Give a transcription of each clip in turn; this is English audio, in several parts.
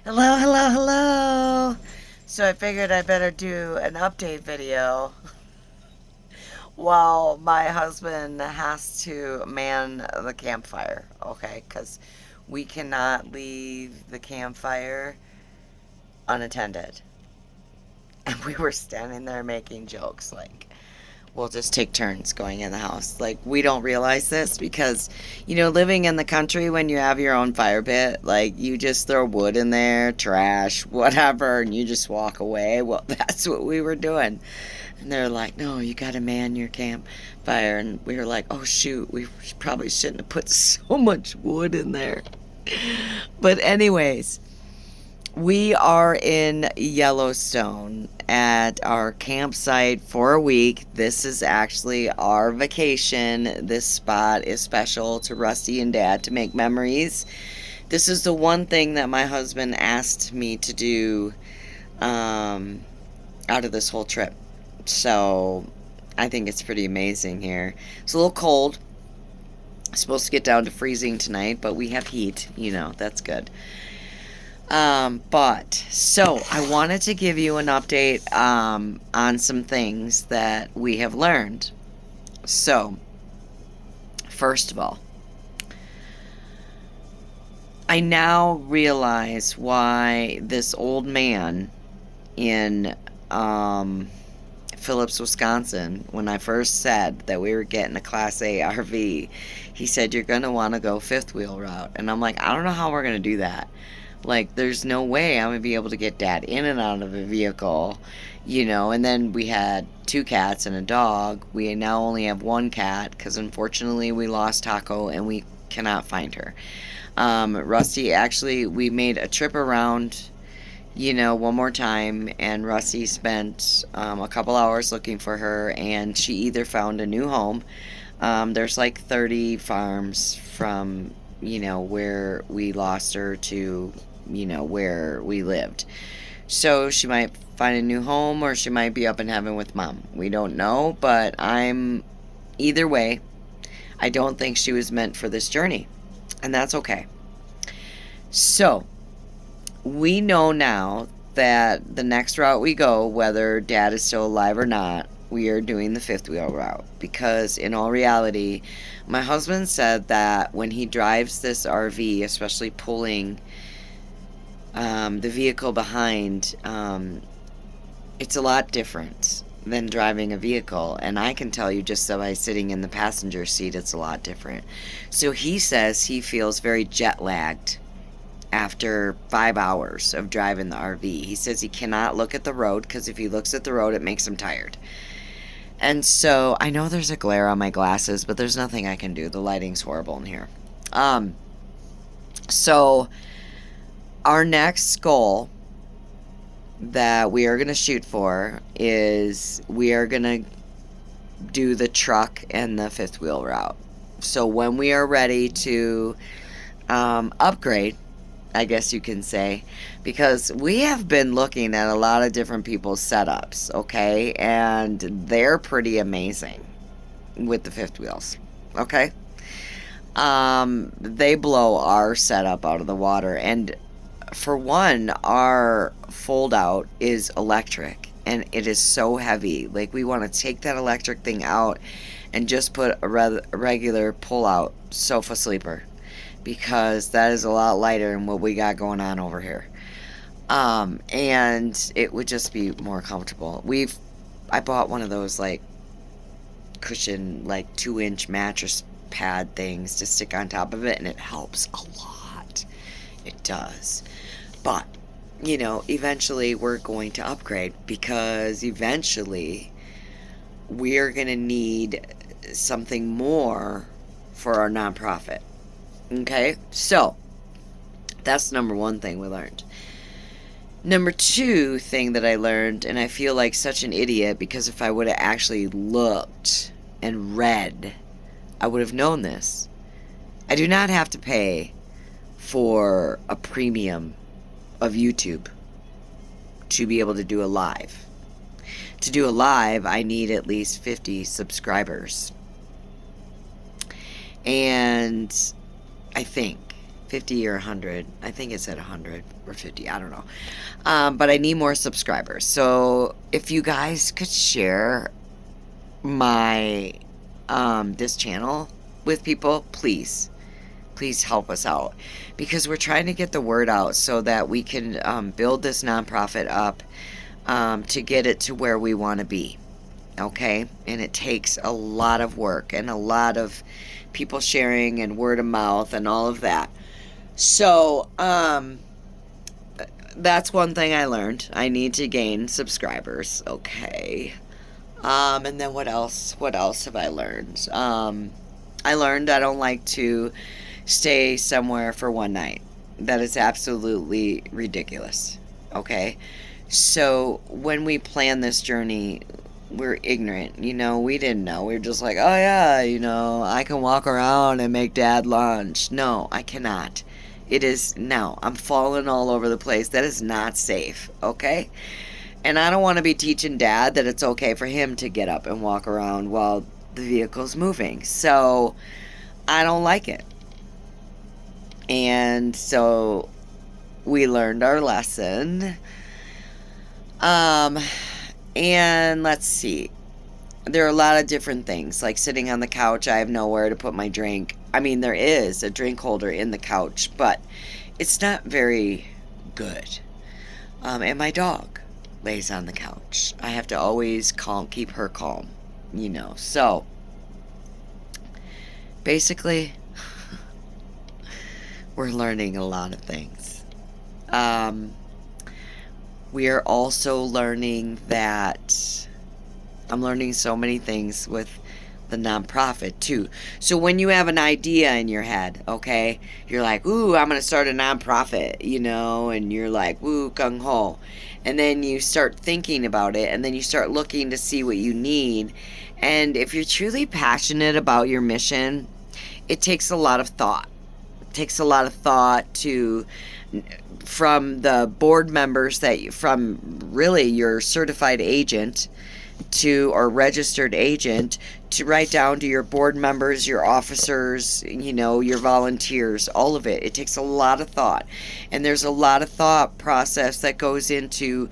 Hello, hello, hello. So I figured I better do an update video while my husband has to man the campfire, okay? Because we cannot leave the campfire unattended. And we were standing there making jokes like, we'll just take turns going in the house. Like, we don't realize this because, living in the country when you have your own fire pit, like, you just throw wood in there, trash, whatever, and you just walk away. Well, that's what we were doing. And they're like, no, you got to man your campfire. And we were like, oh, shoot, we probably shouldn't have put so much wood in there. But, anyways, we are in Yellowstone at our campsite for a week. This is actually our vacation. This spot is special to Rusty and Dad to make memories. This is the one thing that my husband asked me to do out of this whole trip. So I think it's pretty amazing here. It's a little cold. It's supposed to get down to freezing tonight, but we have heat. That's good. But so I wanted to give you an update on some things that we have learned. So, first of all, I now realize why this old man in Phillips, Wisconsin, when I first said that we were getting a Class A RV, he said, you're going to want to go fifth wheel route. And I'm like, I don't know how we're going to do that. Like, there's no way I'm going to be able to get Dad in and out of a vehicle, And then we had 2 cats and a dog. We now only have 1 cat because unfortunately we lost Taco and we cannot find her. Rusty, actually, we made a trip around, one more time, and Rusty spent a couple hours looking for her, and she either found a new home. There's like 30 farms from, where we lost her to where we lived. So she might find a new home or she might be up in heaven with Mom. We don't know, but either way, I don't think she was meant for this journey. And that's okay. So we know now that the next route we go, whether Dad is still alive or not, we are doing the fifth wheel route. Because in all reality, my husband said that when he drives this RV, especially pulling the vehicle behind, it's a lot different than driving a vehicle. And I can tell you just by sitting in the passenger seat, it's a lot different. So he says he feels very jet lagged after 5 hours of driving the RV. He says he cannot look at the road because if he looks at the road, it makes him tired. And so I know there's a glare on my glasses, but there's nothing I can do. The lighting's horrible in here. So our next goal that we are going to shoot for is we are going to do the truck and the fifth wheel route. So when we are ready to upgrade, I guess you can say, because we have been looking at a lot of different people's setups, okay? And they're pretty amazing with the fifth wheels, okay? They blow our setup out of the water. And for one, our fold out is electric and it is so heavy. Like, we want to take that electric thing out and just put a regular pull out sofa sleeper, because that is a lot lighter than what we got going on over here. And it would just be more comfortable. I bought one of those like cushion, like 2-inch mattress pad things to stick on top of it, and it helps a lot. It does. But, eventually we're going to upgrade, because eventually we're going to need something more for our nonprofit. Okay? So, that's number 1 thing we learned. Number 2 thing that I learned, and I feel like such an idiot, because if I would have actually looked and read, I would have known this. I do not have to pay for a premium of YouTube to be able to do a live. To do a live, I need at least 50 subscribers. And I think 50 or 100. I think it said 100 or 50. I don't know. But I need more subscribers. So if you guys could share my this channel with people, please help us out, because we're trying to get the word out so that we can build this nonprofit up to get it to where we want to be. Okay, and it takes a lot of work and a lot of people sharing and word of mouth and all of that. So that's one thing I learned. I need to gain subscribers. Okay. And then what else? What else have I learned? I learned I don't like to stay somewhere for one night. That is absolutely ridiculous. Okay? So when we planned this journey, we're ignorant. We didn't know. We were just like, oh yeah, I can walk around and make Dad lunch. No, I cannot. No, I'm falling all over the place. That is not safe. Okay? And I don't want to be teaching Dad that it's okay for him to get up and walk around while the vehicle's moving. So I don't like it. And so we learned our lesson. And let's see. There are a lot of different things, like sitting on the couch. I have nowhere to put my drink. I mean, there is a drink holder in the couch, but it's not very good. And my dog lays on the couch. I have to always keep her calm, So, basically, we're learning a lot of things. We are also learning that I'm learning so many things with the nonprofit too. So when you have an idea in your head, okay, you're like, ooh, I'm going to start a nonprofit, and you're like, ooh, gung ho. And then you start thinking about it, and then you start looking to see what you need. And if you're truly passionate about your mission, it takes a lot of thought. It takes a lot of thought from the board members from really your certified agent or registered agent, to write down to your board members, your officers, your volunteers, all of it. It takes a lot of thought. And there's a lot of thought process that goes into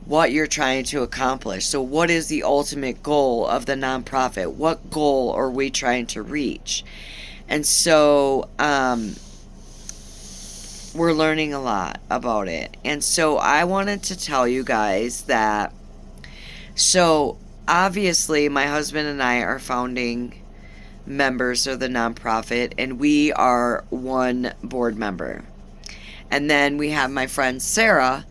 what you're trying to accomplish. So what is the ultimate goal of the nonprofit? What goal are we trying to reach? And so we're learning a lot about it. And so I wanted to tell you guys that, so obviously my husband and I are founding members of the nonprofit, and we are one board member. And then we have my friend Sarah,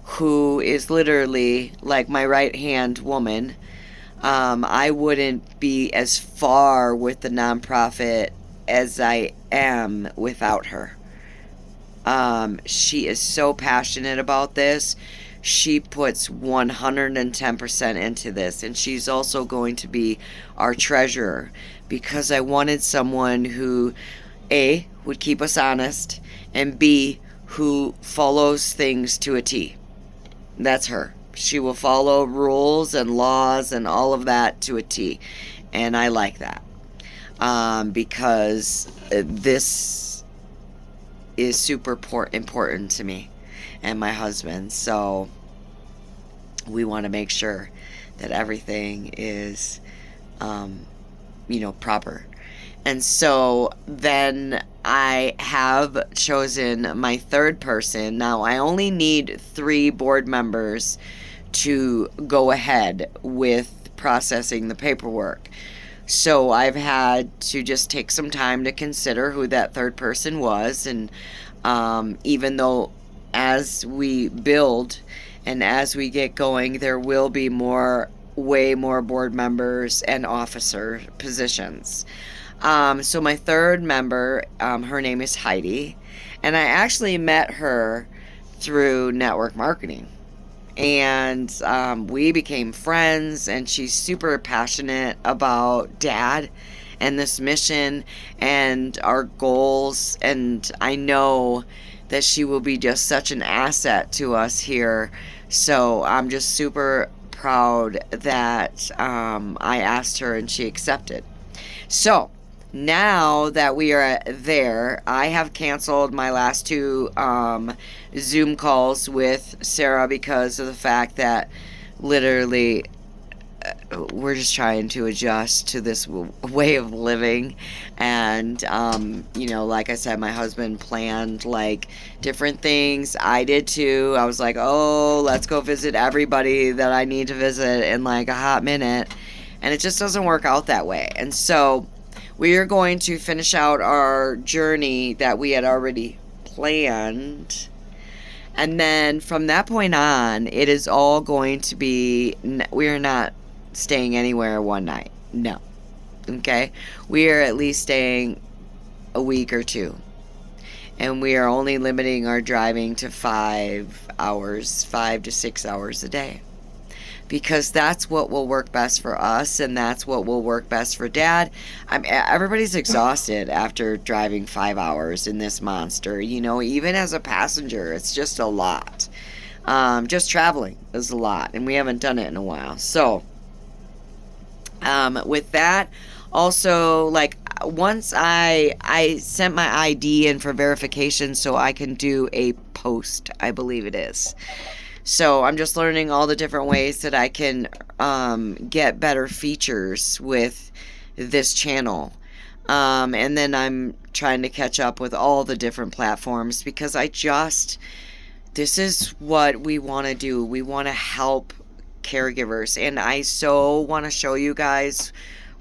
who is literally like my right-hand woman. I wouldn't be as far with the nonprofit as I am without her. She is so passionate about this. She puts 110% into this, and she's also going to be our treasurer, because I wanted someone who, A, would keep us honest, and B, who follows things to a T. That's her. She will follow rules and laws and all of that to a T, and I like that, because this is super important to me and my husband. So we want to make sure that everything is proper. And so then I have chosen my third person. Now I only need 3 board members to go ahead with processing the paperwork. So I've had to just take some time to consider who that third person was. And even though as we build and as we get going, there will be way more board members and officer positions. So my third member, her name is Heidi, and I actually met her through network marketing. And we became friends, and she's super passionate about Dad and this mission and our goals. And I know that she will be just such an asset to us here. So I'm just super proud that I asked her and she accepted. So Now that we are there, I have canceled my last two Zoom calls with Sarah because of the fact that literally we're just trying to adjust to this way of living. And like I said, my husband planned like different things. I did too. I was like, oh, let's go visit everybody that I need to visit in like a hot minute, and it just doesn't work out that way. And so we are going to finish out our journey that we had already planned, and then from that point on, it is all going to be, we are not staying anywhere one night. No. Okay? We are at least staying a week or two. And we are only limiting our driving to 5 hours, 5 to 6 hours a day. Because that's what will work best for us, and that's what will work best for Dad. Everybody's exhausted after driving 5 hours in this monster. Even as a passenger, it's just a lot. Just traveling is a lot, and we haven't done it in a while. So, with that, also, like, once I sent my ID in for verification so I can do a post, I believe it is. So I'm just learning all the different ways that I can get better features with this channel. And then I'm trying to catch up with all the different platforms because this is what we want to do. We want to help caregivers. And I so want to show you guys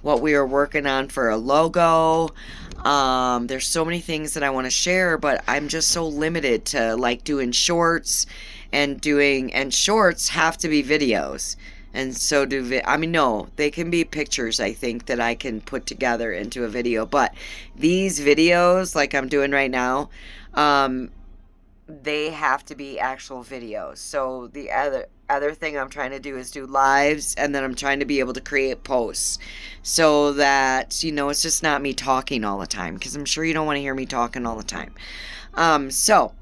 what we are working on for a logo. There's so many things that I want to share, but I'm just so limited to like doing shorts and shorts have to be videos. And so no, they can be pictures, I think, that I can put together into a video. But these videos, like I'm doing right now, they have to be actual videos. So the other thing I'm trying to do is do lives, and then I'm trying to be able to create posts so that, it's just not me talking all the time, because I'm sure you don't want to hear me talking all the time. So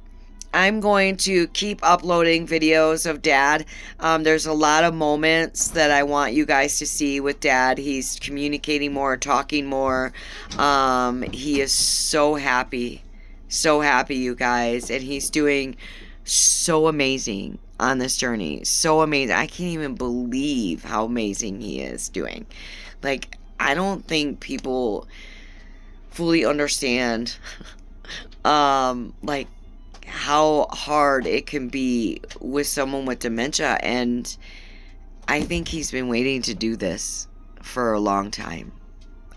I'm going to keep uploading videos of Dad. There's a lot of moments that I want you guys to see with Dad. He's communicating more, talking more. He is so happy, you guys, and he's doing so amazing on this journey. So amazing. I can't even believe how amazing he is doing. Like, I don't think people fully understand like how hard it can be with someone with dementia, and I think he's been waiting to do this for a long time.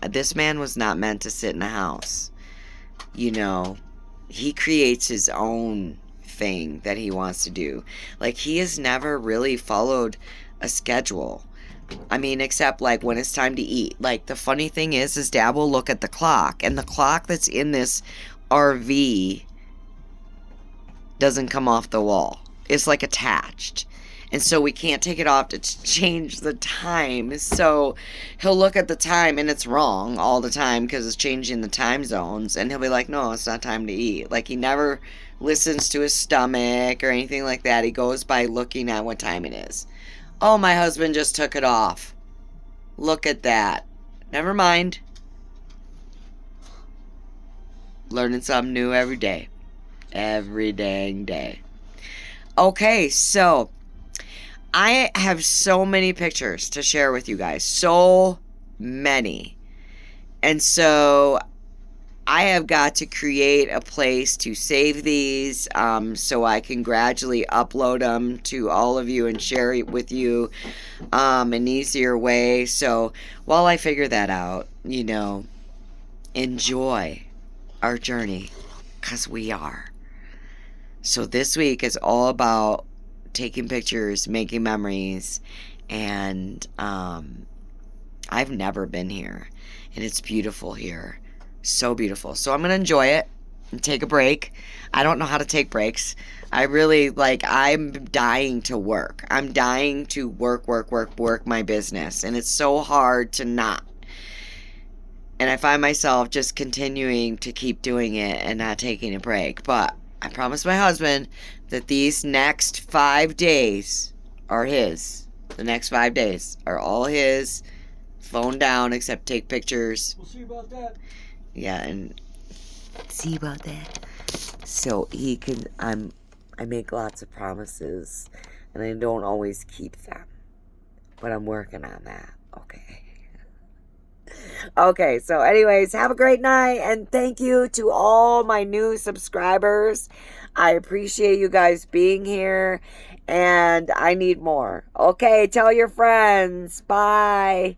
This man was not meant to sit in a house. He creates his own thing that he wants to do. Like, he has never really followed a schedule. I mean, except like when it's time to eat. Like, the funny thing is Dad will look at the clock, and the clock that's in this RV doesn't come off the wall. It's like attached. And so we can't take it off to change the time. So he'll look at the time and it's wrong all the time because it's changing the time zones. And he'll be like, no, it's not time to eat. Like, he never listens to his stomach or anything like that. He goes by looking at what time it is. Oh, my husband just took it off. Look at that. Never mind. Learning something new every day. Every dang day. Okay, so I have so many pictures to share with you guys. So many. And so I have got to create a place to save these so I can gradually upload them to all of you and share it with you an easier way. So while I figure that out, enjoy our journey, because we are. So this week is all about taking pictures, making memories, and I've never been here, and it's beautiful here. So beautiful. So I'm going to enjoy it and take a break. I don't know how to take breaks. I'm dying to work. I'm dying to work my business, and it's so hard to not. And I find myself just continuing to keep doing it and not taking a break. But I promised my husband that these next 5 days are his. The next 5 days are all his phone down except take pictures. We'll see about that. Yeah, and see about that. So he can, I make lots of promises and I don't always keep them. But I'm working on that. Okay. Okay, so anyways, have a great night and thank you to all my new subscribers. I appreciate you guys being here and I need more. Okay, tell your friends. Bye.